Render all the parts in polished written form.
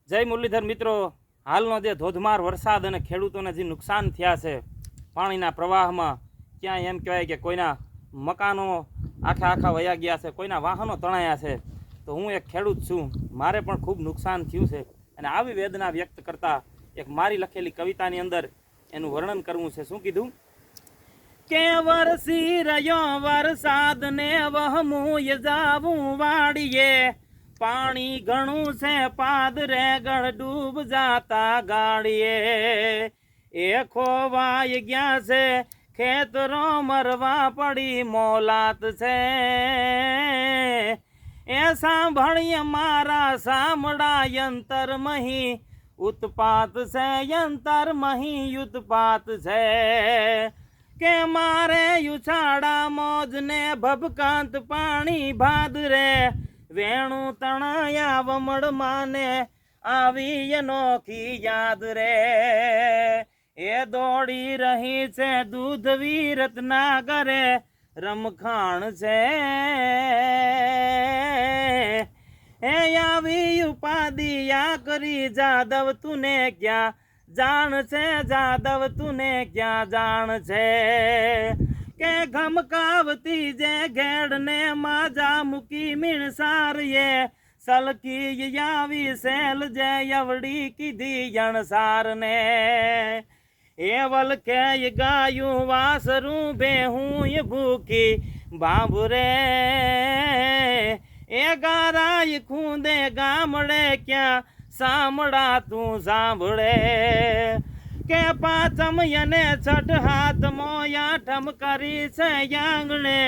જય મુરલીધર મિત્રો, હાલનો જે ધોધમાર વરસાદ અને ખેડૂતોને જે નુકસાન થયા છે પાણીના પ્રવાહમાં, ક્યાંય એમ કહેવાય કે કોઈના મકાનો આખા વયા ગયા છે, કોઈના વાહનો તણાયા છે, તો હું એક ખેડૂત છું, મારે પણ ખૂબ નુકસાન થયું છે. અને આવી વેદના વ્યક્ત કરતા એક મારી લખેલી કવિતાની અંદર એનું વર્ણન કરવું છે. શું કીધું કે વરસી રહ્યો વરસાદ ને વહમું જાવું વાડીએ, પાણી ઘણું છે પાદરે ગળ ડૂબ જાતા ગાડીએ, એ ખોવાઈ ગયા છે ખેતરો મરવા પડી મોલાત છે, એ સાંભળીએ મારા સામડા યંતર મહી ઉત્પાત છે, યંતર મહી ઉત્પાત છે, કે મારે યુછાડા મોજ ને ભબકાંત પાણી ભાદરે, વેણું તણાયા વમળ માને આવી અનોખી યાદ રે, એ દોડી રહી છે દૂધ વીરત ના ઘરે રમખાણ છે, એ આવી ઉપાધિયા કરી જાદવ તુને ક્યાં જાણ છે, જાદવ તુને ક્યાં જાણ છે, કે ઘમકાવતી જે ઘેડ ને માજા મૂકી મીણસારીએ, સલકી આવી સેલ જે અવડી કીધી જણસાર ને, એ વલકે ગાયું વાસરું બેહું ભૂખી બાબુરે, એ ગારાય ખૂંદે ગામડે ક્યાં સાંભળા તું સાંભળે, કે પાંચમ અને છઠ હાથ મોયાઠમ કરી છે આંગણે,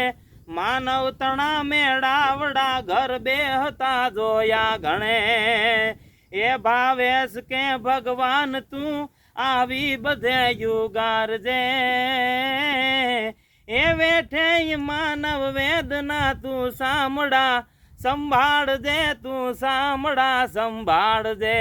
માનવ તણા મેળાવડા ઘર બેહતા જોયા ગણે, એ ભાવેશ કે ભગવાન તું આવી બધે યુગારજે, એ વેઠે માનવ વેદના તું સાંભળા સંભાળજે, તું સાંભળા સંભાળજે.